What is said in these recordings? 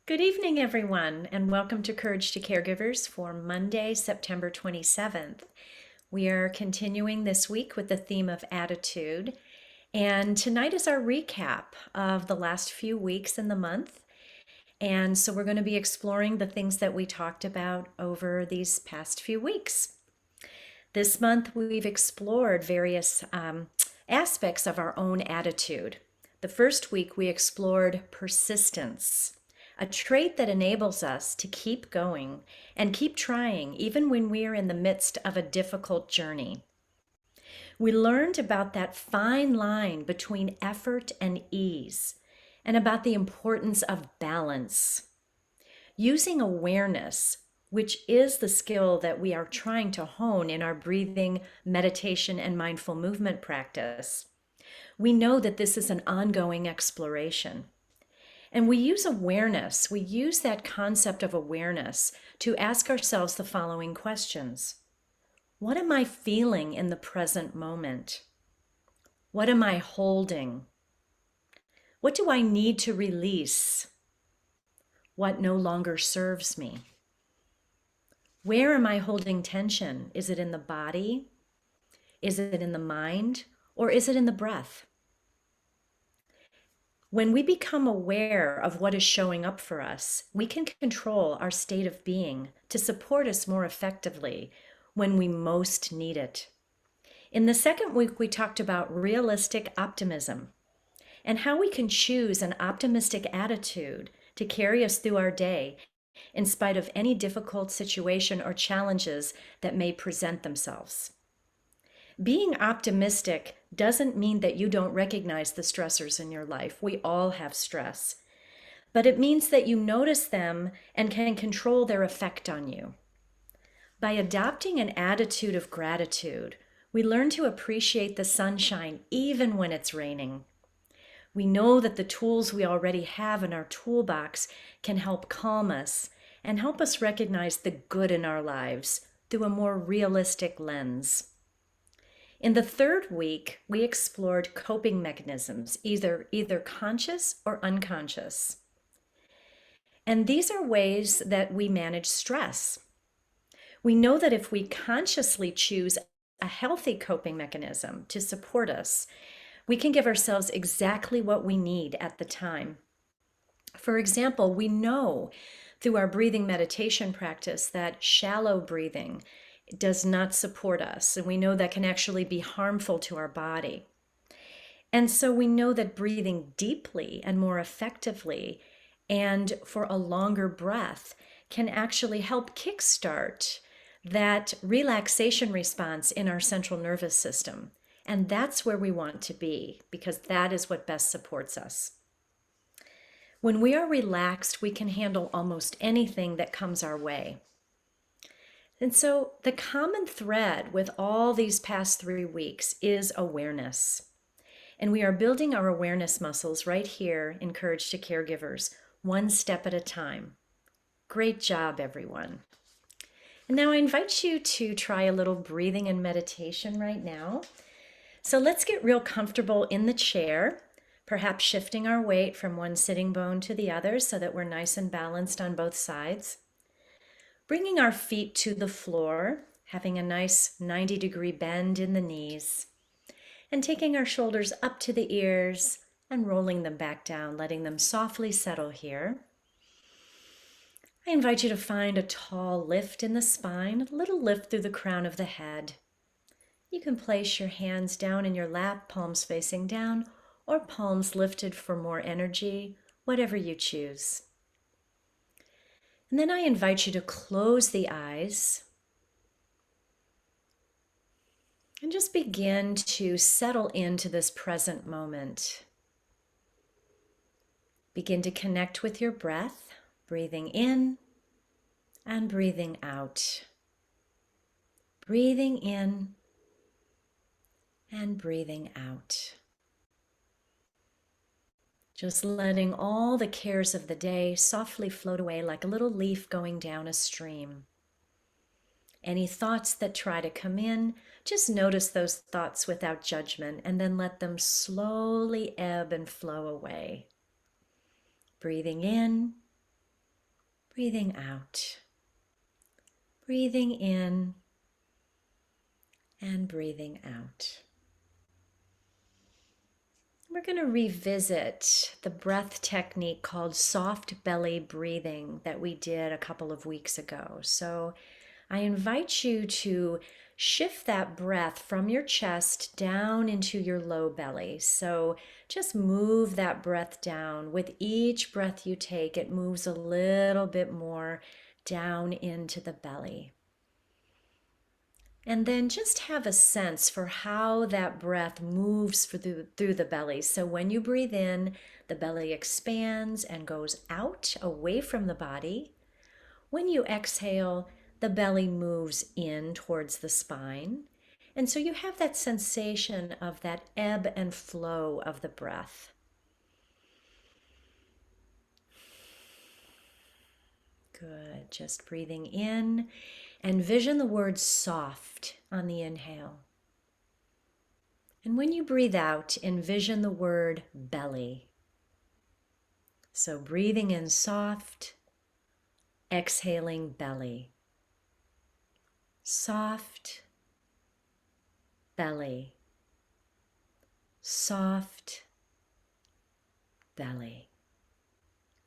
Good evening, everyone, and welcome to Courage to Caregivers for Monday, September 27th. We are continuing this week with the theme of attitude, and tonight is our recap of the last few weeks in the month. And so we're going to be exploring the things that we talked about over these past few weeks. This month, we've explored various aspects of our own attitude. The first week, we explored persistence, a trait that enables us to keep going and keep trying even when we are in the midst of a difficult journey. We learned about that fine line between effort and ease and about the importance of balance. Using awareness, which is the skill that we are trying to hone in our breathing, meditation, and mindful movement practice, we know that this is an ongoing exploration. And we use awareness, we use that concept of awareness to ask ourselves the following questions. What am I feeling in the present moment? What am I holding? What do I need to release? What no longer serves me? Where am I holding tension? Is it in the body? Is it in the mind? Or is it in the breath? When we become aware of what is showing up for us, we can control our state of being to support us more effectively when we most need it. In the second week, we talked about realistic optimism and how we can choose an optimistic attitude to carry us through our day in spite of any difficult situation or challenges that may present themselves. Being optimistic doesn't mean that you don't recognize the stressors in your life. We all have stress. But it means that you notice them and can control their effect on you. By adopting an attitude of gratitude, we learn to appreciate the sunshine even when it's raining. We know that the tools we already have in our toolbox can help calm us and help us recognize the good in our lives through a more realistic lens. In the third week, we explored coping mechanisms, either conscious or unconscious. And these are ways that we manage stress. We know that if we consciously choose a healthy coping mechanism to support us, we can give ourselves exactly what we need at the time. For example, we know through our breathing meditation practice that shallow breathing does not support us, and we know that can actually be harmful to our body. And so we know that breathing deeply and more effectively and for a longer breath can actually help kickstart that relaxation response in our central nervous system. And that's where we want to be, because that is what best supports us. When we are relaxed, we can handle almost anything that comes our way. And so the common thread with all these past 3 weeks is awareness. And we are building our awareness muscles right here in Courage to Caregivers, one step at a time. Great job, everyone. And now I invite you to try a little breathing and meditation right now. So let's get real comfortable in the chair, perhaps shifting our weight from one sitting bone to the other so that we're nice and balanced on both sides. Bringing our feet to the floor, having a nice 90-degree bend in the knees, and taking our shoulders up to the ears and rolling them back down, letting them softly settle here. I invite you to find a tall lift in the spine, a little lift through the crown of the head. You can place your hands down in your lap, palms facing down, or palms lifted for more energy, whatever you choose. And then I invite you to close the eyes and just begin to settle into this present moment. Begin to connect with your breath, breathing in and breathing out. Breathing in and breathing out. Just letting all the cares of the day softly float away like a little leaf going down a stream. Any thoughts that try to come in, just notice those thoughts without judgment and then let them slowly ebb and flow away. Breathing in breathing out, breathing in and breathing out. We're going to revisit the breath technique called soft belly breathing that we did a couple of weeks ago. So I invite you to shift that breath from your chest down into your low belly. So just move that breath down. With each breath you take, it moves a little bit more down into the belly. And then just have a sense for how that breath moves through the belly. So when you breathe in, the belly expands and goes out away from the body. When you exhale, the belly moves in towards the spine. And so you have that sensation of that ebb and flow of the breath. Good. Just breathing in. Envision the word soft on the inhale. And when you breathe out, envision the word belly. So breathing in soft, exhaling belly. Soft, belly. Soft, belly.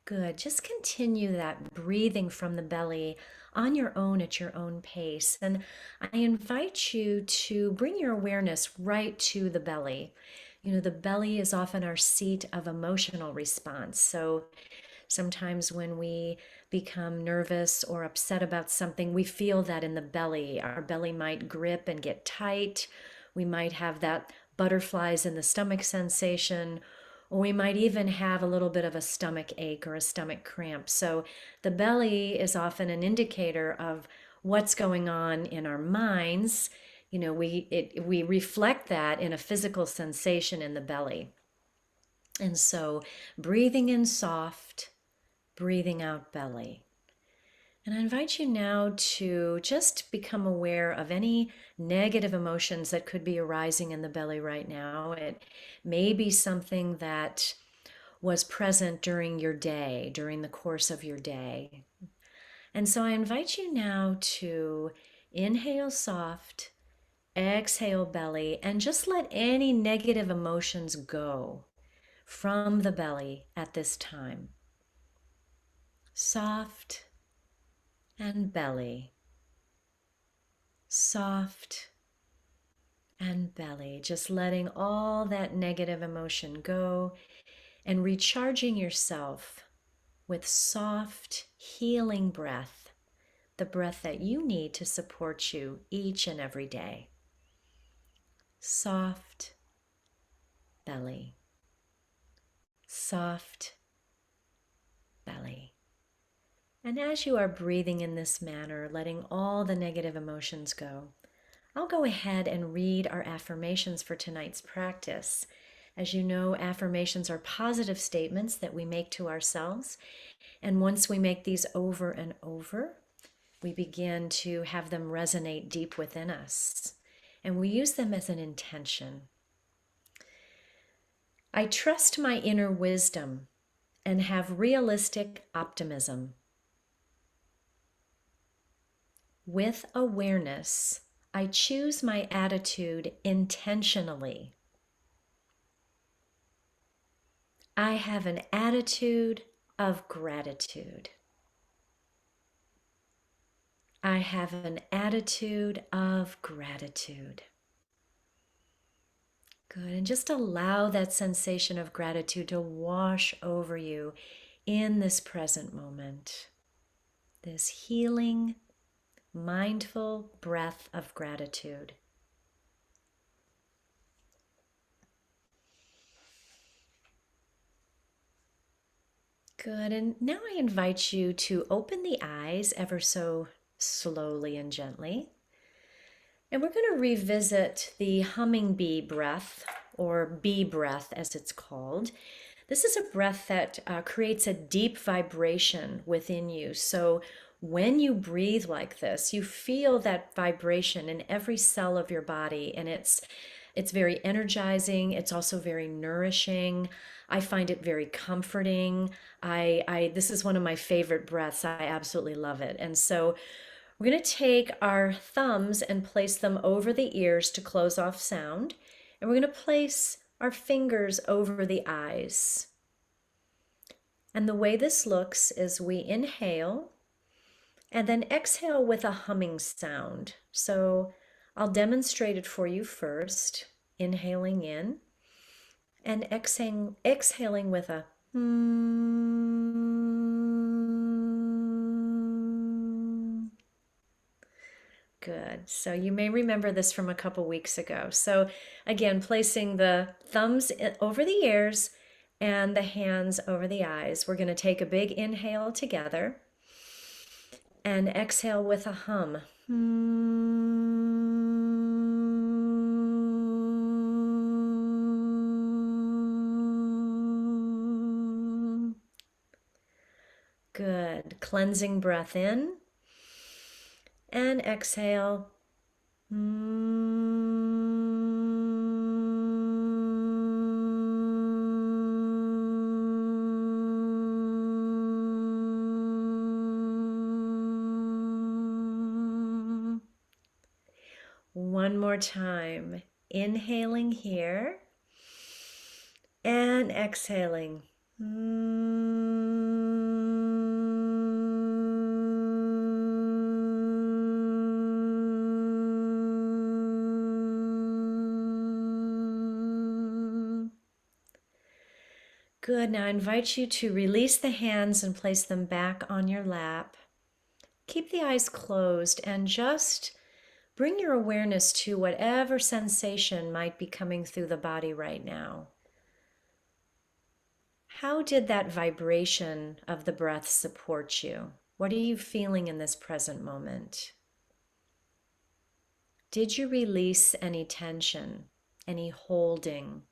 Good. Just continue that breathing from the belly on your own at your own pace. And I invite you to bring your awareness right to the belly. You know, the belly is often our seat of emotional response. So sometimes when we become nervous or upset about something, we feel that in the belly. Our belly might grip and get tight. We might have that butterflies in the stomach sensation, or we might even have a little bit of a stomach ache or a stomach cramp. So the belly is often an indicator of what's going on in our minds. You know, we reflect that in a physical sensation in the belly. And so breathing in soft, breathing out belly. And I invite you now to just become aware of any negative emotions that could be arising in the belly right now. It may be something that was present during your day, during the course of your day. And so I invite you now to inhale soft, exhale belly, and just let any negative emotions go from the belly at this time. Soft and belly. Soft and belly, just letting all that negative emotion go and recharging yourself with soft, healing breath, the breath that you need to support you each and every day. Soft belly, soft belly. And as you are breathing in this manner, letting all the negative emotions go, I'll go ahead and read our affirmations for tonight's practice. As you know, affirmations are positive statements that we make to ourselves. And once we make these over and over, we begin to have them resonate deep within us. And we use them as an intention. I trust my inner wisdom and have realistic optimism. With awareness, I choose my attitude intentionally. I have an attitude of gratitude. I have an attitude of gratitude. Good. And just allow that sensation of gratitude to wash over you in this present moment. This healing, mindful breath of gratitude. Good. And now I invite you to open the eyes ever so slowly and gently. And we're going to revisit the Hummingbi breath, or bee breath as it's called. This is a breath that creates a deep vibration within you. So when you breathe like this, you feel that vibration in every cell of your body, and it's It's very energizing. It's also very nourishing. I find it very comforting. This is one of my favorite breaths. I absolutely love it. And so we're going to take our thumbs and place them over the ears to close off sound. And we're going to place our fingers over the eyes. And the way this looks is we inhale and then exhale with a humming sound. So I'll demonstrate it for you first. Inhaling in and exhaling with a Good. So you may remember this from a couple weeks ago. So again, placing the thumbs over the ears and the hands over the eyes. We're going to take a big inhale together and exhale with a hum. Good. Cleansing breath in and exhale. One more time. Inhaling here and exhaling. Good. Now I invite you to release the hands and place them back on your lap. Keep the eyes closed and just bring your awareness to whatever sensation might be coming through the body right now. How did that vibration of the breath support you? What are you feeling in this present moment? Did you release any tension, any holding?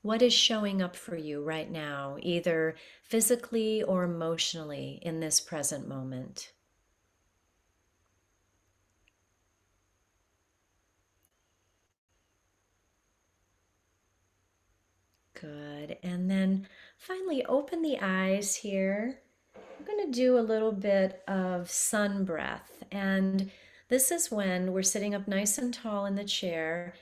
What is showing up for you right now, either physically or emotionally in this present moment? Good. And then finally open the eyes here. I'm going to do a little bit of sun breath. And this is when we're sitting up nice and tall in the chair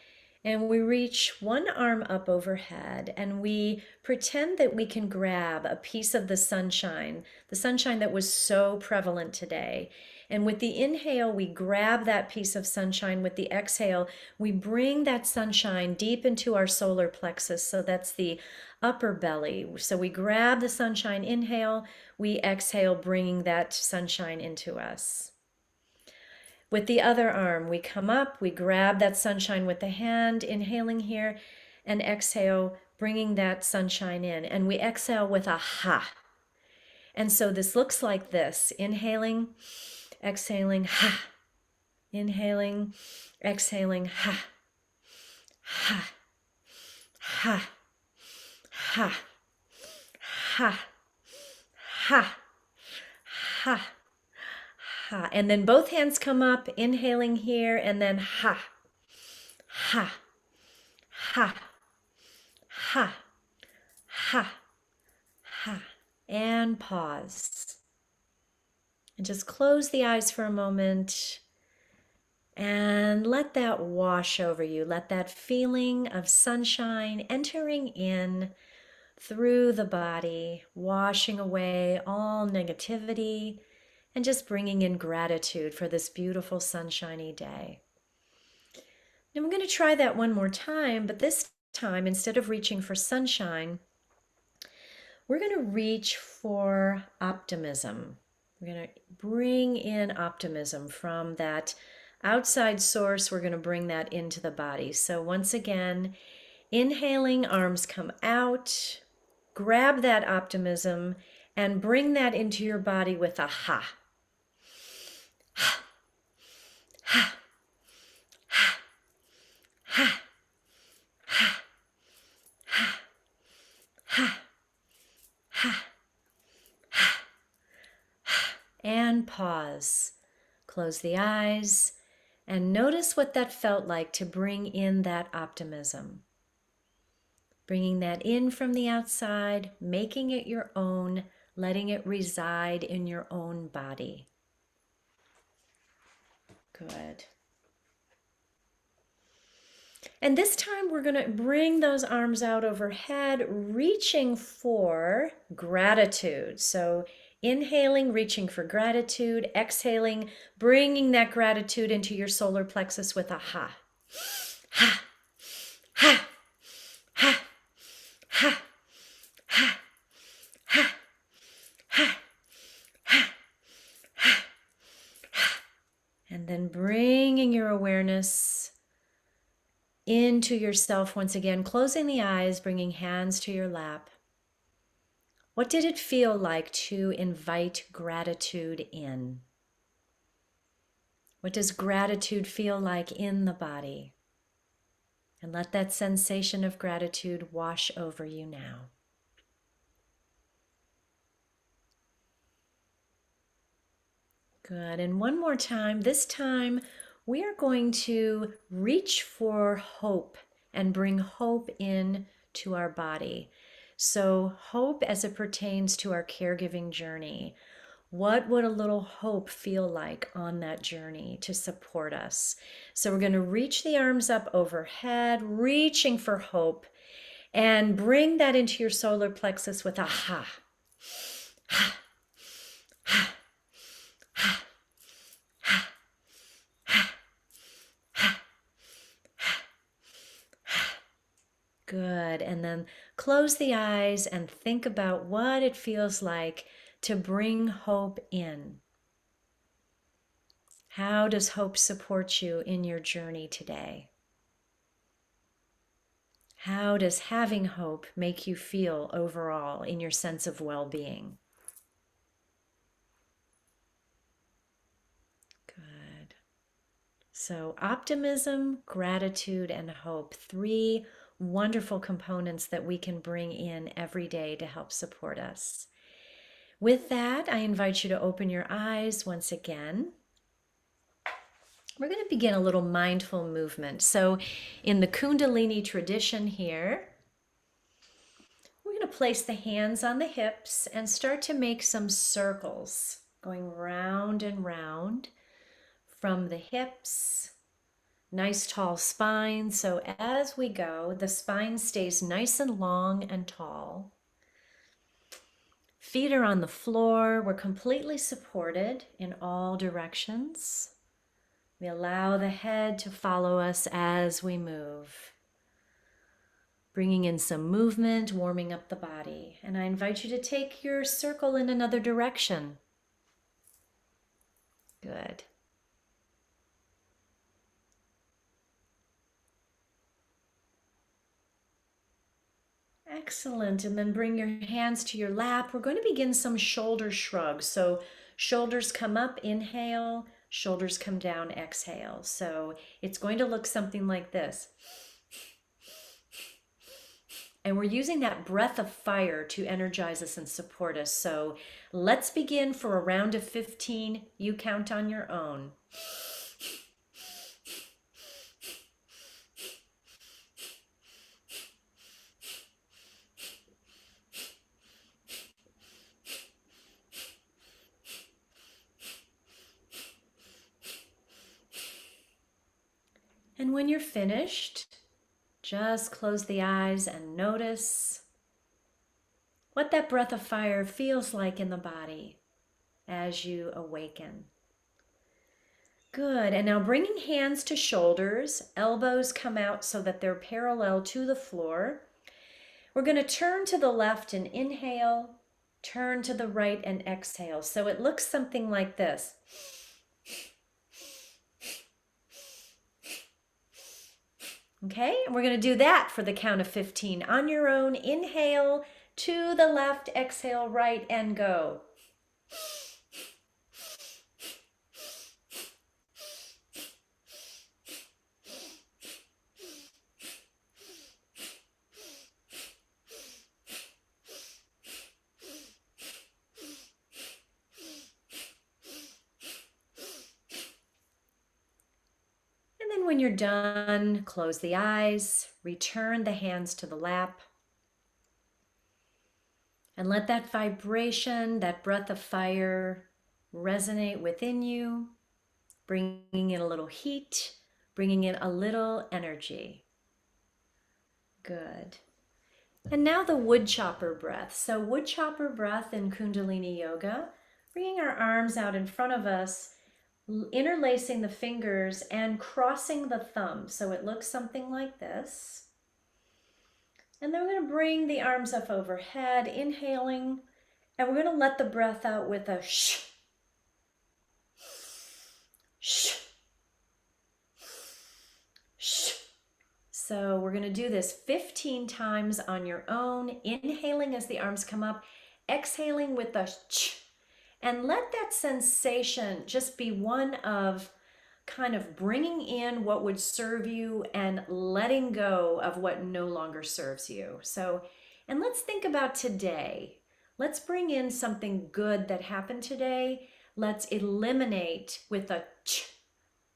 and we reach one arm up overhead and we pretend that we can grab a piece of the sunshine that was so prevalent today. And with the inhale, we grab that piece of sunshine. With the exhale, we bring that sunshine deep into our solar plexus. So that's the upper belly. So we grab the sunshine, inhale, we exhale, bringing that sunshine into us. With the other arm, we come up, we grab that sunshine with the hand, inhaling here, and exhale, bringing that sunshine in. And we exhale with a ha. And so this looks like this: inhaling, exhaling, ha. Inhaling, exhaling, ha. Ha. Ha. Ha. Ha. Ha. Ha. Ha. And then both hands come up, inhaling here, and then ha. Ha. Ha. Ha. Ha. Ha. And pause. And just close the eyes for a moment and let that wash over you. Let that feeling of sunshine entering in through the body, washing away all negativity and just bringing in gratitude for this beautiful sunshiny day. And we're going to try that one more time, but this time, instead of reaching for sunshine, we're going to reach for optimism. We're going to bring in optimism from that outside source. We're going to bring that into the body. So once again, inhaling, arms come out, grab that optimism and bring that into your body with a ha. Ha. Ha. Ha. Ha. Ha. Ha. Ha. Ha. Ha. And pause. Close the eyes and notice what that felt like to bring in that optimism. Bringing that in from the outside, making it your own, letting it reside in your own body. Good. And this time we're going to bring those arms out overhead, reaching for gratitude. So inhaling, reaching for gratitude, exhaling, bringing that gratitude into your solar plexus with a ha. Ha, ha, ha, ha, ha, ha, ha, ha, ha, ha. And then bringing your awareness into yourself once again, closing the eyes, bringing hands to your lap. What did it feel like to invite gratitude in? What does gratitude feel like in the body? And let that sensation of gratitude wash over you now. Good. And one more time, this time we are going to reach for hope and bring hope in to our body. So hope as it pertains to our caregiving journey. What would a little hope feel like on that journey to support us? So we're going to reach the arms up overhead, reaching for hope, and bring that into your solar plexus with a ha. Ha, ha, ha, ha, ha, ha, ha, ha. Good. And then close the eyes and think about what it feels like to bring hope in. How does hope support you in your journey today? How does having hope make you feel overall in your sense of well-being? Good. So optimism, gratitude, and hope, 3 wonderful components that we can bring in every day to help support us. With that, I invite you to open your eyes once again. We're going to begin a little mindful movement. So in the Kundalini tradition here, we're going to place the hands on the hips and start to make some circles going round and round from the hips. Nice tall spine. So as we go, the spine stays nice and long and tall. Feet are on the floor. We're completely supported in all directions. We allow the head to follow us as we move. Bringing in some movement, warming up the body. And I invite you to take your circle in another direction. Good. Excellent. And then bring your hands to your lap. We're going to begin some shoulder shrugs. So shoulders come up, inhale. Shoulders come down, exhale. So it's going to look something like this. And we're using that breath of fire to energize us and support us. So let's begin for a round of 15. You count on your own. And when you're finished, just close the eyes and notice what that breath of fire feels like in the body as you awaken. Good. And now bringing hands to shoulders, elbows come out so that they're parallel to the floor. We're going to turn to the left and inhale, turn to the right and exhale. So it looks something like this. Okay, and we're going to do that for the count of 15. On your own, inhale to the left, exhale right, and go. And when you're done, close the eyes, return the hands to the lap, and let that vibration, that breath of fire, resonate within you, bringing in a little heat, bringing in a little energy. Good. And now the woodchopper breath. So woodchopper breath in Kundalini Yoga, bringing our arms out in front of us, interlacing the fingers and crossing the thumb. So it looks something like this. And then we're going to bring the arms up overhead, inhaling, and we're going to let the breath out with a shh, shh, shh. So we're going to do this 15 times on your own, inhaling as the arms come up, exhaling with a ch, and let that sensation just be one of kind of bringing in what would serve you and letting go of what no longer serves you. So, and let's think about today. Let's bring in something good that happened today. Let's eliminate with a ch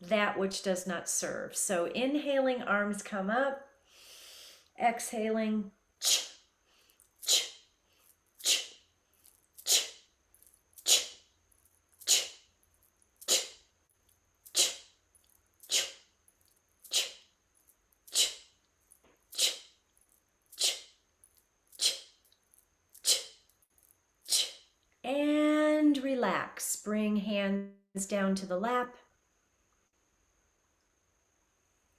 that which does not serve. So inhaling, arms come up, exhaling, ch, ch, ch, ch, ch, ch, ch, ch, ch, ch, ch, ch, ch, ch, ch. And relax. Bring hands down to the lap.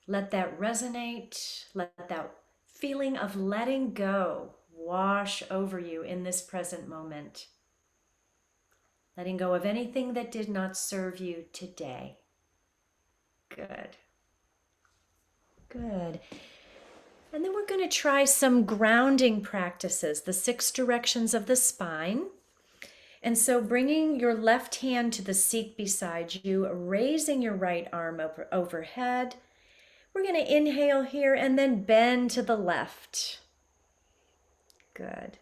Let that resonate. Let that feeling of letting go wash over you in this present moment. Letting go of anything that did not serve you today. Good. Good. And then we're going to try some grounding practices, the 6 directions of the spine. And so bringing your left hand to the seat beside you, raising your right arm overhead. We're going to inhale here and then bend to the left. Good.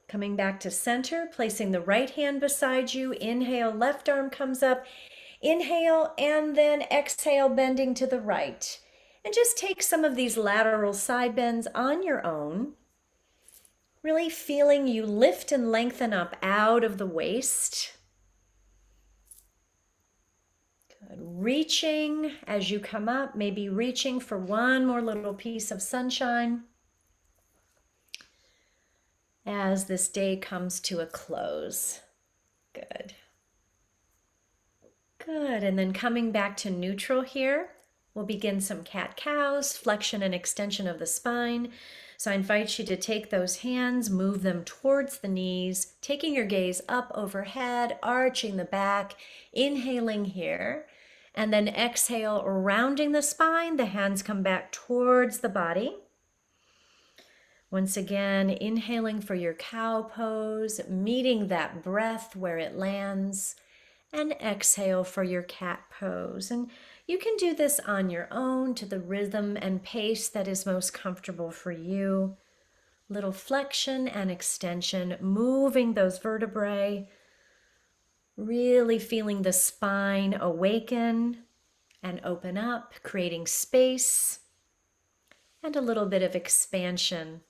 Coming back to center, placing the right hand beside you. Inhale, left arm comes up. Inhale and then exhale, bending to the right. And just take some of these lateral side bends on your own. Really feeling you lift and lengthen up out of the waist. Good. Reaching as you come up, maybe reaching for one more little piece of sunshine as this day comes to a close. Good. Good. And then coming back to neutral here, we'll begin some cat-cows, flexion and extension of the spine. So I invite you to take those hands, move them towards the knees, taking your gaze up overhead, arching the back, inhaling here, and then exhale, rounding the spine. The hands come back towards the body. Once again, inhaling for your cow pose, meeting that breath where it lands, and exhale for your cat pose. And you can do this on your own to the rhythm and pace that is most comfortable for you. Little flexion and extension, moving those vertebrae, really feeling the spine awaken and open up, creating space and a little bit of expansion.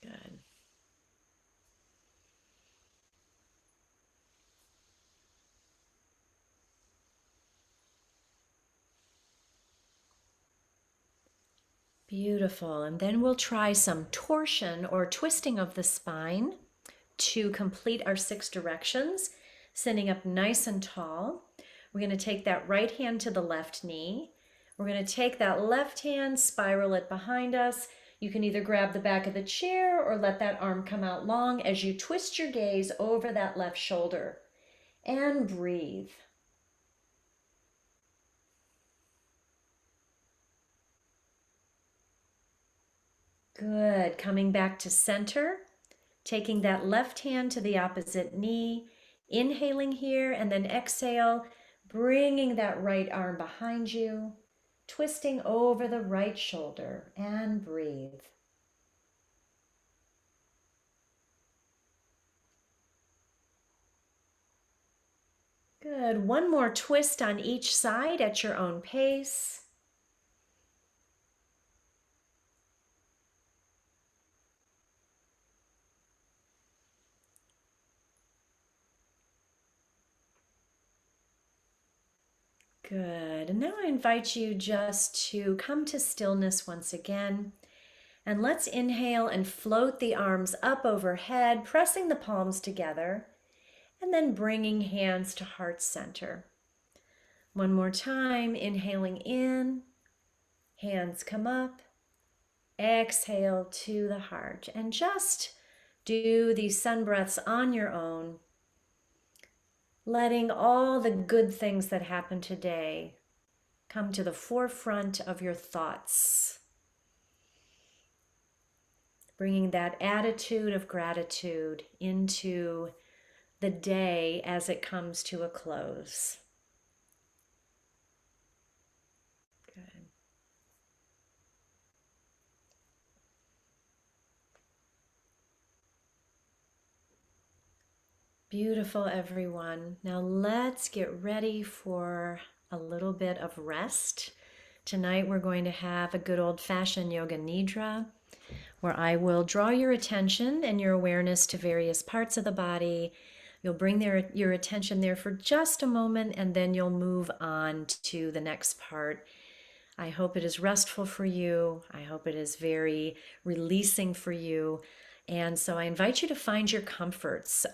Good. Beautiful. And then we'll try some torsion or twisting of the spine to complete our 6 directions, sitting up nice and tall. We're going to take that right hand to the left knee. We're going to take that left hand, spiral it behind us. You can either grab the back of the chair or let that arm come out long as you twist your gaze over that left shoulder. And breathe. Good. Coming back to center, taking that left hand to the opposite knee, inhaling here, and then exhale, bringing that right arm behind you, twisting over the right shoulder, and breathe. Good. One more twist on each side at your own pace. Good. And now I invite you just to come to stillness once again. And let's inhale and float the arms up overhead, pressing the palms together, and then bringing hands to heart center. One more time, inhaling in, hands come up, exhale to the heart. And just do these sun breaths on your own, letting all the good things that happen today come to the forefront of your thoughts. Bringing that attitude of gratitude into the day as it comes to a close. Good. Beautiful, everyone. Now let's get ready for a little bit of rest. Tonight we're going to have a good old-fashioned yoga nidra, where I will draw your attention and your awareness to various parts of the body. You'll bring your attention there for just a moment, and then you'll move on to the next part. I hope it is restful for you. I hope it is very releasing for you. And so I invite you to find your comforts.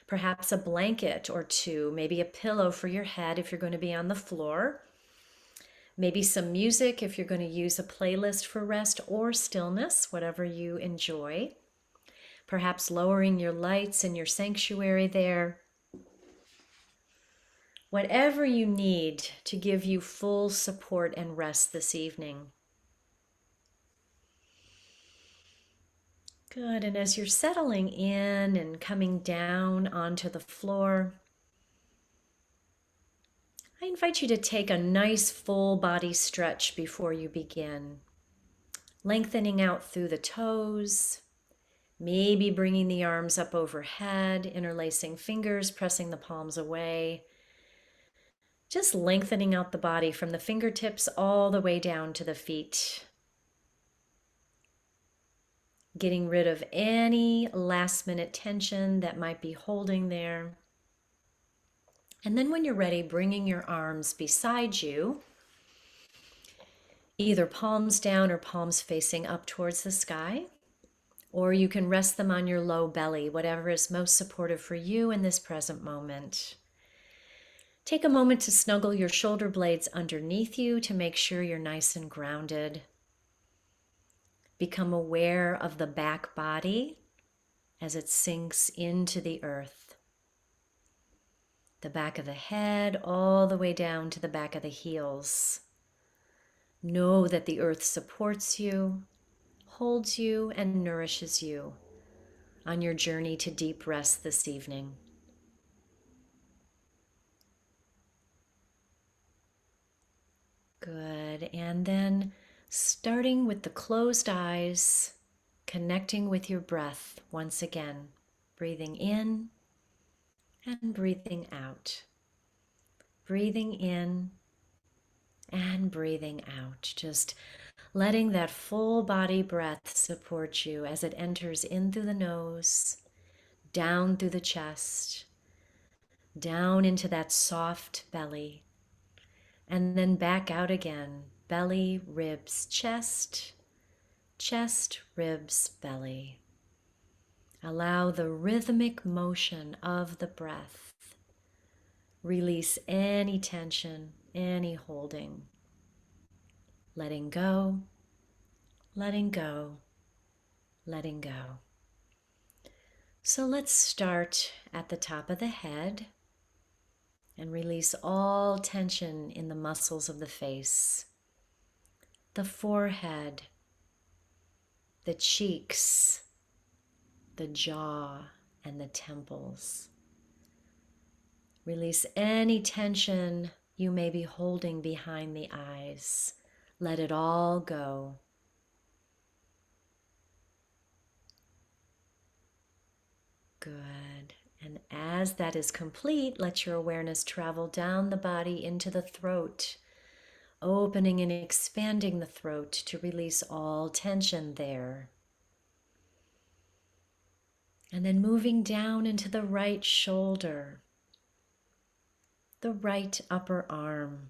Perhaps a blanket or two, maybe a pillow for your head if you're going to be on the floor. Maybe some music if you're going to use a playlist for rest or stillness, whatever you enjoy. Perhaps lowering your lights in your sanctuary there. Whatever you need to give you full support and rest this evening. Good, and as you're settling in and coming down onto the floor, I invite you to take a nice full body stretch before you begin. Lengthening out through the toes, maybe bringing the arms up overhead, interlacing fingers, pressing the palms away. Just lengthening out the body from the fingertips all the way down to the feet. Getting rid of any last minute tension that might be holding there. And then when you're ready, bringing your arms beside you, either palms down or palms facing up towards the sky, or you can rest them on your low belly, whatever is most supportive for you in this present moment. Take a moment to snuggle your shoulder blades underneath you to make sure you're nice and grounded. Become aware of the back body as it sinks into the earth. The back of the head all the way down to the back of the heels. Know that the earth supports you, holds you, and nourishes you on your journey to deep rest this evening. Good, and then starting with the closed eyes, connecting with your breath once again, breathing in and breathing out. Breathing in and breathing out. Just letting that full body breath support you as it enters in through the nose, down through the chest, down into that soft belly, and then back out again. Belly, ribs, chest, chest, ribs, belly. Allow the rhythmic motion of the breath. Release any tension, any holding. Letting go, letting go, letting go. So let's start at the top of the head and release all tension in the muscles of the face, the forehead, the cheeks, the jaw, and the temples. Release any tension you may be holding behind the eyes. Let it all go. Good. And as that is complete, let your awareness travel down the body into the throat, opening and expanding the throat to release all tension there. And then moving down into the right shoulder, the right upper arm,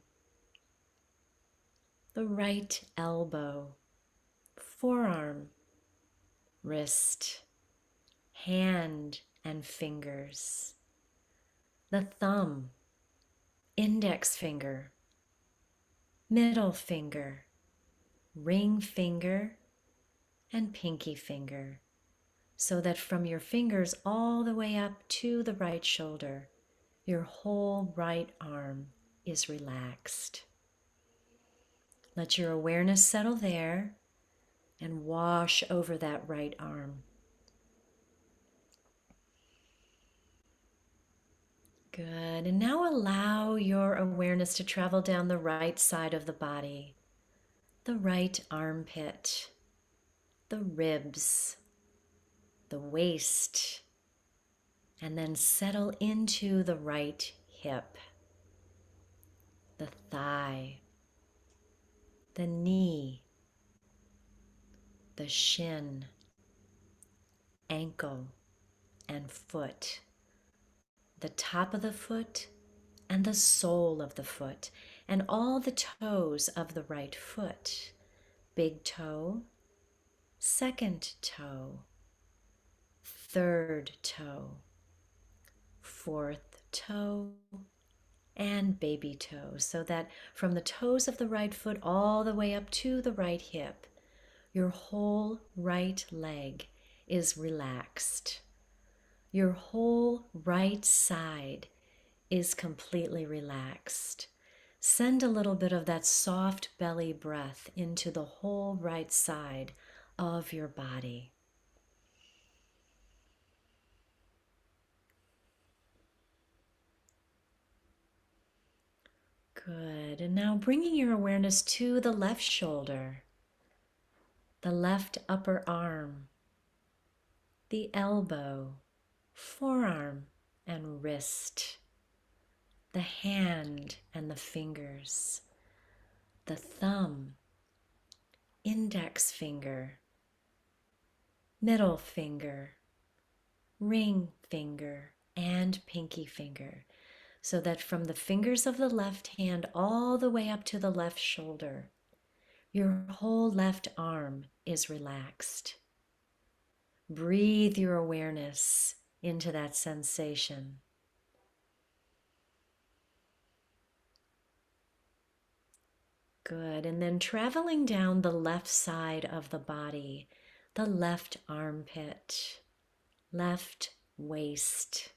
the right elbow, forearm, wrist, hand and fingers, the thumb, index finger, middle finger, ring finger, and pinky finger, so that from your fingers all the way up to the right shoulder, your whole right arm is relaxed. Let your awareness settle there and wash over that right arm. Good. And now allow your awareness to travel down the right side of the body, the right armpit, the ribs, the waist, and then settle into the right hip, the thigh, the knee, the shin, ankle, and foot, the top of the foot and the sole of the foot, and all the toes of the right foot, big toe, second toe, third toe, fourth toe, and baby toe, so that from the toes of the right foot all the way up to the right hip, your whole right leg is relaxed. Your whole right side is completely relaxed. Send a little bit of that soft belly breath into the whole right side of your body. Good. And now bringing your awareness to the left shoulder, the left upper arm, the elbow, forearm, and wrist, the hand and the fingers, the thumb, index finger, middle finger, ring finger, and pinky finger, so that from the fingers of the left hand all the way up to the left shoulder, your whole left arm is relaxed. Breathe your awareness into that sensation. Good. And then traveling down the left side of the body, the left armpit, left waist,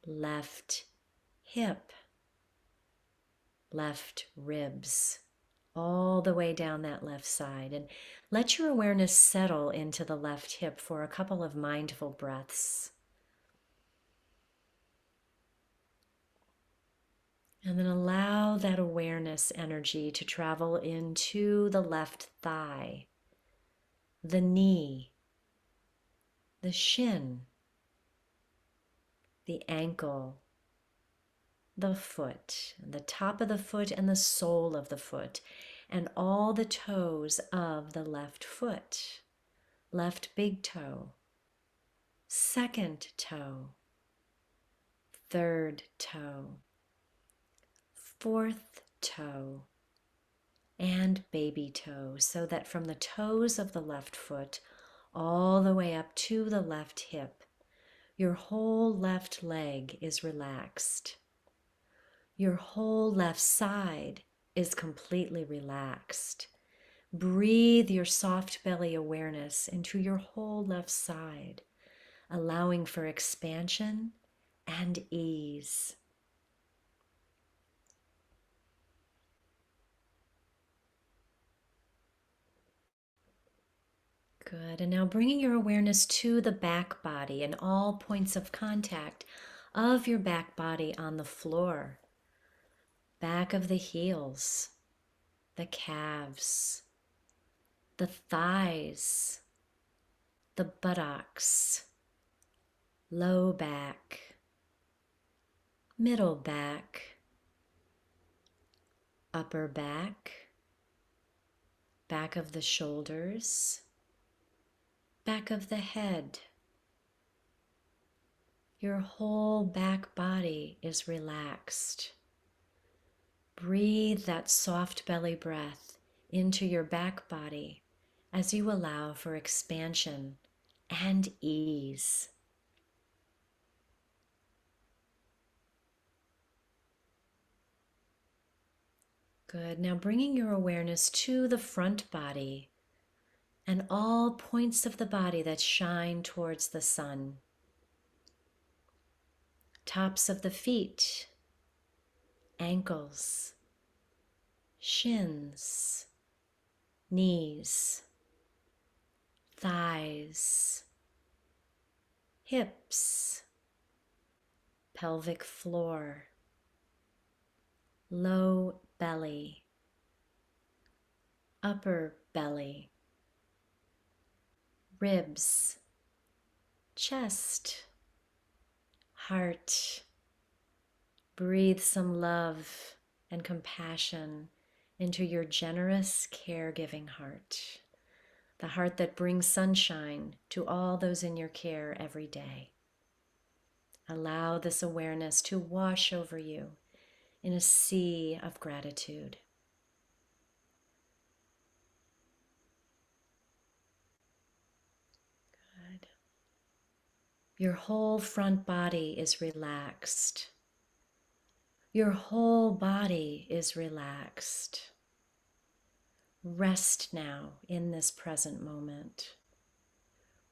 left hip, left ribs, all the way down that left side. And let your awareness settle into the left hip for a couple of mindful breaths. And then allow that awareness energy to travel into the left thigh, the knee, the shin, the ankle, the foot, the top of the foot and the sole of the foot, and all the toes of the left foot, left big toe, second toe, third toe, fourth toe, and baby toe, so that from the toes of the left foot all the way up to the left hip, your whole left leg is relaxed. Your whole left side is completely relaxed. Breathe your soft belly awareness into your whole left side, allowing for expansion and ease. Good. And now bringing your awareness to the back body and all points of contact of your back body on the floor. Back of the heels, the calves, the thighs, the buttocks, low back, middle back, upper back, back of the shoulders, back of the head. Your whole back body is relaxed. Breathe that soft belly breath into your back body as you allow for expansion and ease. Good. Now bringing your awareness to the front body and all points of the body that shine towards the sun. Tops of the feet, ankles, shins, knees, thighs, hips, pelvic floor, low belly, upper belly, ribs, chest, heart. Breathe some love and compassion into your generous, caregiving heart, the heart that brings sunshine to all those in your care every day. Allow this awareness to wash over you in a sea of gratitude. Good. Your whole front body is relaxed. Your whole body is relaxed. Rest now in this present moment.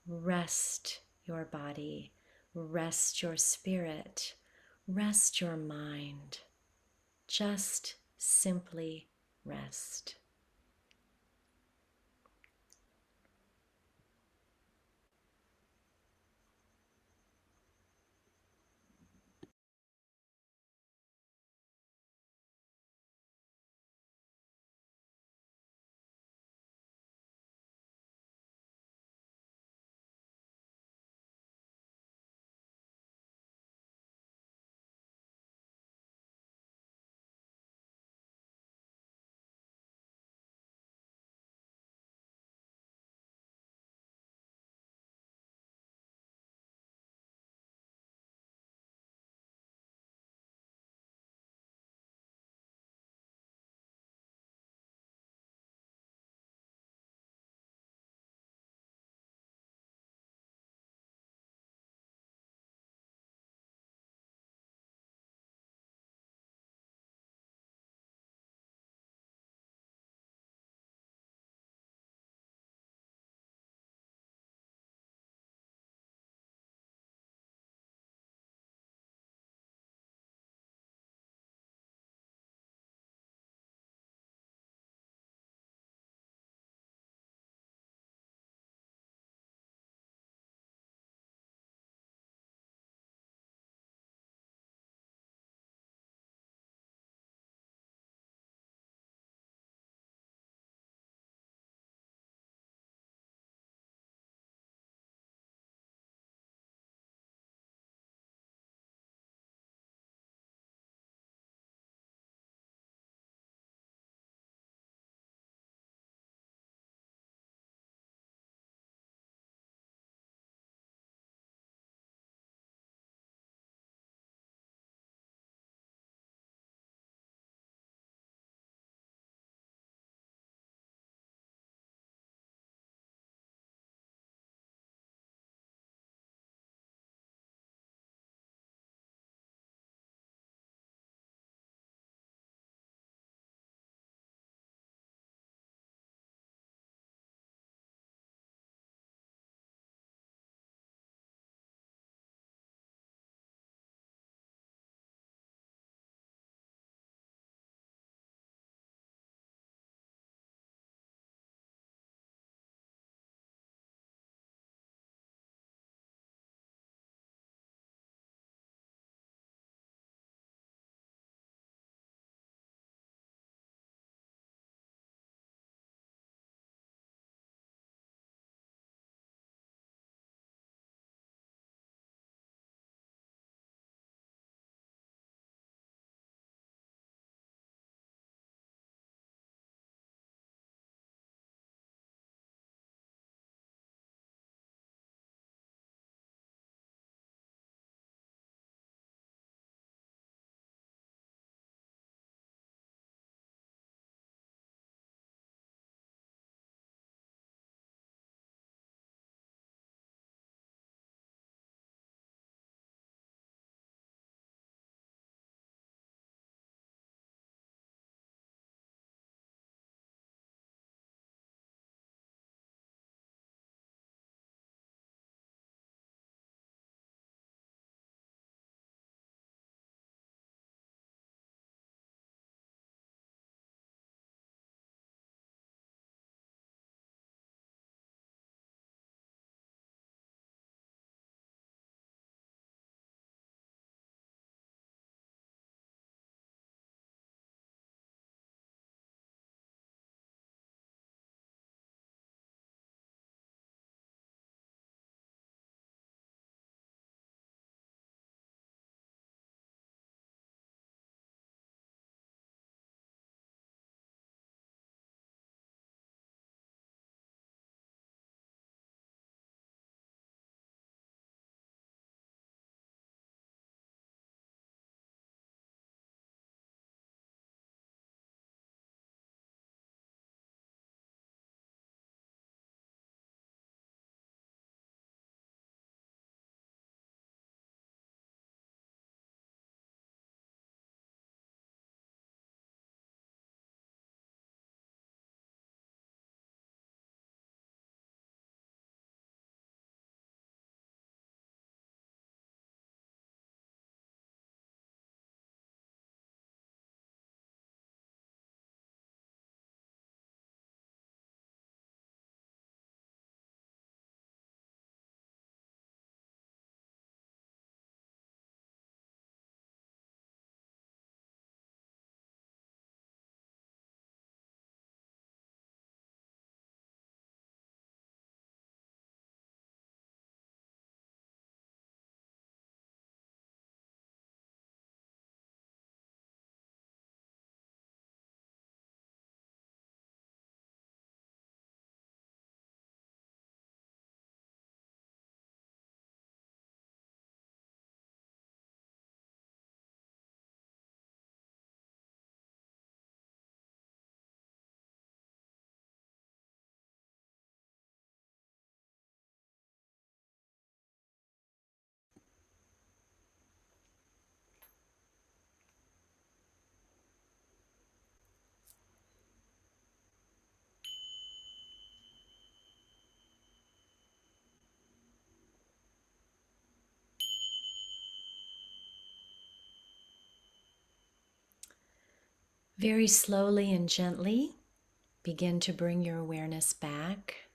Rest your body, rest your spirit, rest your mind. Just simply rest. Very slowly and gently, begin to bring your awareness back,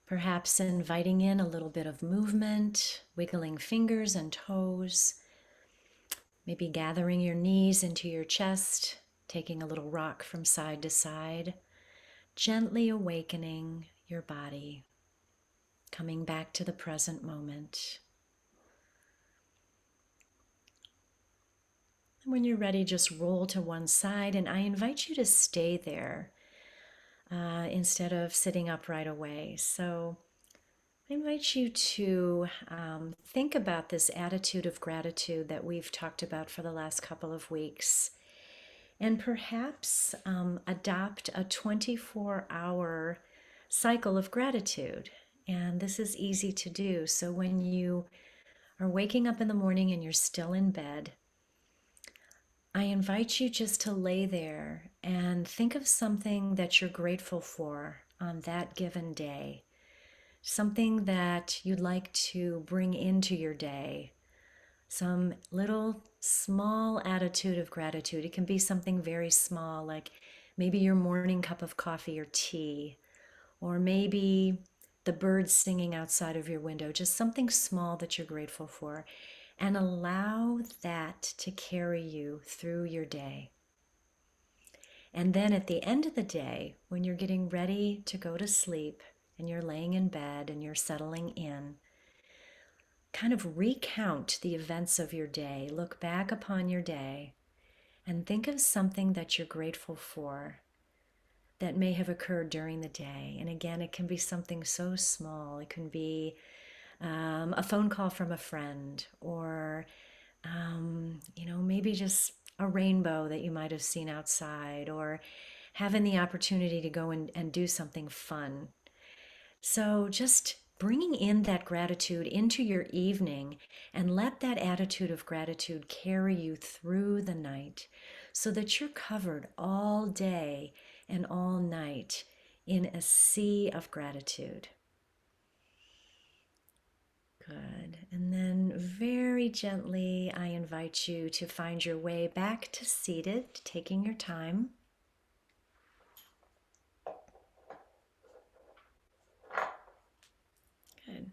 perhaps inviting in a little bit of movement, wiggling fingers and toes, maybe gathering your knees into your chest, taking a little rock from side to side, gently awakening your body, coming back to the present moment. When you're ready, just roll to one side, and I invite you to stay there instead of sitting up right away. So I invite you to think about this attitude of gratitude that we've talked about for the last couple of weeks, and perhaps adopt a 24-hour cycle of gratitude. And this is easy to do. So when you are waking up in the morning and you're still in bed, I invite you just to lay there and think of something that you're grateful for on that given day, something that you'd like to bring into your day, some little small attitude of gratitude. It can be something very small, like maybe your morning cup of coffee or tea, or maybe the birds singing outside of your window, just something small that you're grateful for. And allow that to carry you through your day. And then at the end of the day, when you're getting ready to go to sleep and you're laying in bed and you're settling in, kind of recount the events of your day. Look back upon your day and think of something that you're grateful for that may have occurred during the day. And again, it can be something so small. It can be a phone call from a friend, or maybe just a rainbow that you might have seen outside, or having the opportunity to go and do something fun. So just bringing in that gratitude into your evening, and let that attitude of gratitude carry you through the night so that you're covered all day and all night in a sea of gratitude. Good. And then very gently, I invite you to find your way back to seated, taking your time. Good.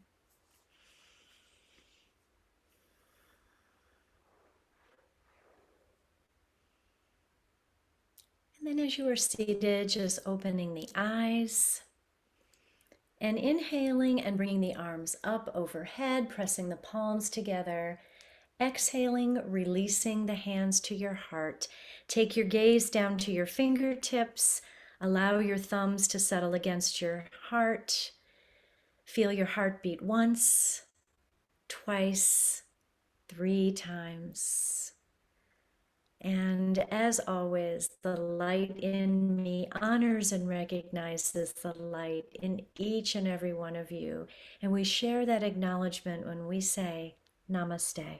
And then as you are seated, just opening the eyes and inhaling and bringing the arms up overhead, pressing the palms together. Exhaling, releasing the hands to your heart. Take your gaze down to your fingertips. Allow your thumbs to settle against your heart. Feel your heart beat once, twice, 3 times. And as always, the light in me honors and recognizes the light in each and every one of you. And we share that acknowledgement when we say, Namaste.